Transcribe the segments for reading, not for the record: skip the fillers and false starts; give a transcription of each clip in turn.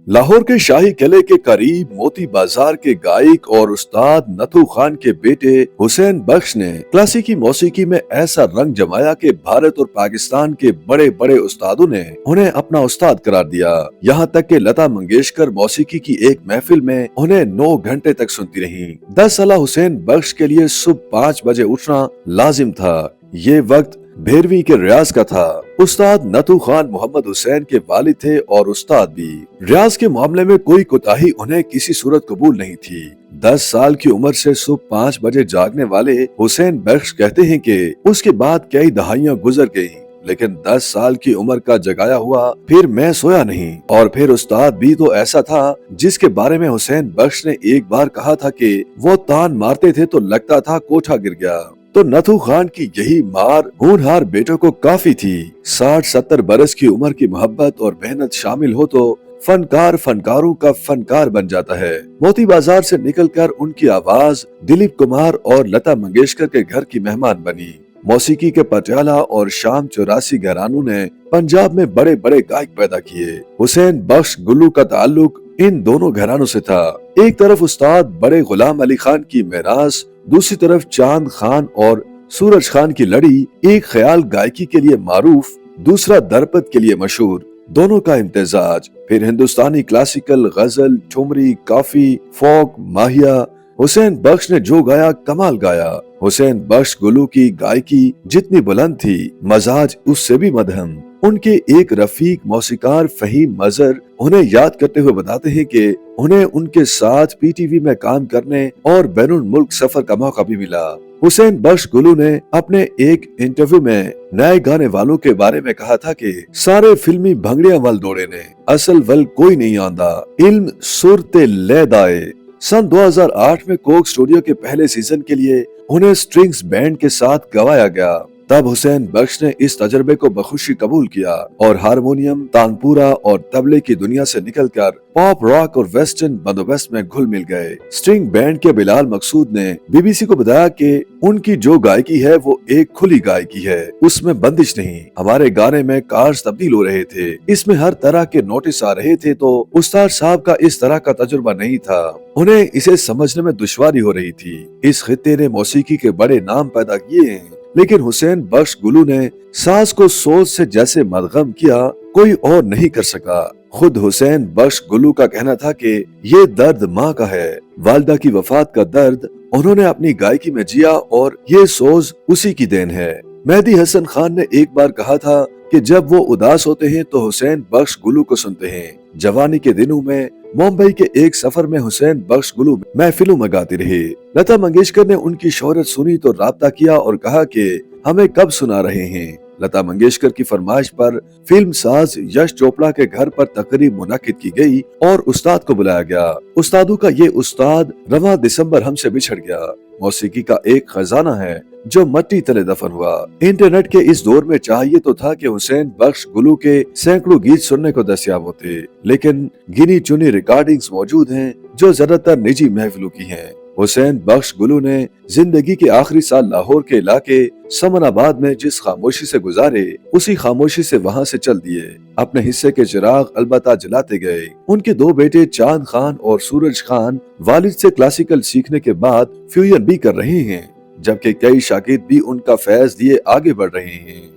लाहौर के शाही किले के करीब मोती बाजार के गायक और उस्ताद नथू खान के बेटे हुसैन बख्श ने क्लासिकी मौसीकी में ऐसा रंग जमाया कि भारत और पाकिस्तान के बड़े बड़े उस्तादों ने उन्हें अपना उस्ताद करार दिया। यहाँ तक कि लता मंगेशकर मौसीकी की एक महफिल में उन्हें 9 घंटे तक सुनती रहीं। 10 साल हुसैन बख्श के लिए सुबह 5 बजे उठना लाजिम था। ये वक्त 12वीं के रियाज का था। उस्ताद नथू खान मोहम्मद हुसैन के वालिद थे और उस्ताद भी। रियाज के मामले में कोई कोताही उन्हें किसी सूरत कबूल नहीं थी। 10 साल की उम्र से सुबह 5 बजे जागने वाले हुसैन बख्श कहते हैं कि उसके बाद कई दहाइयां गुजर गईं, लेकिन 10 साल की उम्र का जगाया हुआ फिर मैं सोया नहीं। और फिर उस्ताद भी तो ऐसा था जिसके बारे में हुसैन बख्श ने एक बार कहा था कि वो तान मारते थे तो लगता था कोठा गिर गया। तो नथू खान की यही मार होनहार बेटों को काफी थी। 60-70 बरस की उम्र की मोहब्बत और मेहनत शामिल हो तो फनकार फनकारों का फनकार बन जाता है। मोती बाजार से निकलकर उनकी आवाज दिलीप कुमार और लता मंगेशकर के घर की मेहमान बनी। मौसीकी के पटियाला और शाम 84 घरानों ने पंजाब में बड़े बड़े गायक पैदा किए। हुसैन बख्श गुल्लू का ताल्लुक इन दोनों घरानों से था। एक तरफ उस्ताद बड़े गुलाम अली खान की मेरास, दूसरी तरफ चांद खान और सूरज खान की लड़ी। एक ख्याल गायकी के लिए मारूफ, दूसरा दरपद के लिए मशहूर। दोनों का इम्तिजाज। फिर हिंदुस्तानी क्लासिकल, गजल, ठुमरी, काफी, फोक, माहिया। हुसैन बख्श ने जो गाया कमाल गाया। हुसैन बख्श गुल्लू की गायकी जितनी बुलंद थी, मजाज उससे भी मध्यम। उनके एक रफीक मौसीकार फहीम मजहर उन्हें याद करते हुए बताते हैं कि उन्हें उनके साथ पीटीवी में काम करने और बैनुल मुल्क सफर का मौका भी मिला। हुसैन बख्श गुल्लू ने अपने एक इंटरव्यू में नए गाने वालों के बारे में कहा था कि सारे फिल्मी भंगड़ियां वल दौड़े ने, असल वल कोई नहीं आंदा, इल्म सुर ते लैद आए। सन 2008 में कोक स्टूडियो के पहले सीजन के लिए उन्हें स्ट्रिंग्स बैंड के साथ गवाया गया। तब हुसैन बख्श ने इस तजर्बे को बखुशी कबूल किया और हारमोनियम, तानपुरा और तबले की दुनिया से निकलकर पॉप, रॉक और वेस्टर्न बंदोबस्त में घुल मिल गए। स्ट्रिंग बैंड के बिलाल मकसूद ने बीबीसी को बताया कि उनकी जो गायकी है वो एक खुली गायकी है, उसमें बंदिश नहीं। हमारे गाने में कार्ड्स तब्दील हो रहे थे, इसमें हर तरह के नोटिस आ रहे थे, तो उस्ताद साहब का इस तरह का तजुर्बा नहीं था। उन्हें इसे समझने में दुश्वारी हो रही थी। इस खित्ते ने मौसीकी के बड़े नाम पैदा किए हैं, लेकिन हुसैन बख्श गुल्लू ने सास को सोच से जैसे मदगम किया, कोई और नहीं कर सका। खुद हुसैन बख्श गुल्लू का कहना था कि ये दर्द माँ का है, वालिदा की वफात का दर्द उन्होंने अपनी गायकी में जिया और ये सोच उसी की देन है। मेहदी हसन खान ने एक बार कहा था कि जब वो उदास होते हैं तो हुसैन बख्श गुल्लू को सुनते हैं। जवानी के दिनों में मुंबई के एक सफर में हुसैन बख्श गुल्लू महफिलों में गाती रही। लता मंगेशकर ने उनकी शोहरत सुनी तो राब्ता किया और कहा कि हमें कब सुना रहे हैं। लता मंगेशकर की फरमाइश पर फिल्म साज यश चोपड़ा के घर पर तकरीब मुनाकिद की गई और उस्ताद को बुलाया गया। उस्तादों का ये उस्ताद रवां दिसंबर हमसे बिछड़ गया। मौसीकी का एक खजाना है जो मट्टी तले दफन हुआ। इंटरनेट के इस दौर में चाहिए तो था कि हुसैन बख्श गुल्लू के सैकड़ों गीत सुनने को दस्तयाब होते, लेकिन गिनी चुनी रिकॉर्डिंग्स मौजूद हैं जो ज्यादातर निजी महफिलों की हैं। हुसैन बख्श गुल्लू ने जिंदगी के आखिरी साल लाहौर के इलाके समनाबाद में जिस खामोशी से गुजारे, उसी खामोशी से वहां से चल दिए। अपने हिस्से के चिराग अलबत्ता जलाते गए। उनके 2 बेटे चांद खान और सूरज खान वालिद से क्लासिकल सीखने के बाद फ्यूजन भी कर रहे हैं, जबकि कई शागिर्द भी उनका फैज दिए आगे बढ़ रहे हैं।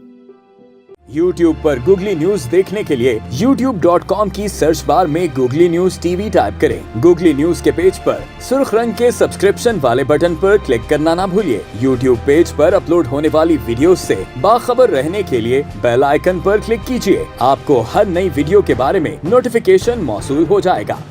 YouTube पर गूगली न्यूज देखने के लिए youtube.com की सर्च बार में गूगली न्यूज टीवी टाइप करें। गूगली न्यूज के पेज पर सुर्ख रंग के सब्सक्रिप्शन वाले बटन पर क्लिक करना ना भूलिए। YouTube पेज पर अपलोड होने वाली वीडियो से बाखबर रहने के लिए बेल आइकन पर क्लिक कीजिए। आपको हर नई वीडियो के बारे में नोटिफिकेशन मौसूल हो जाएगा।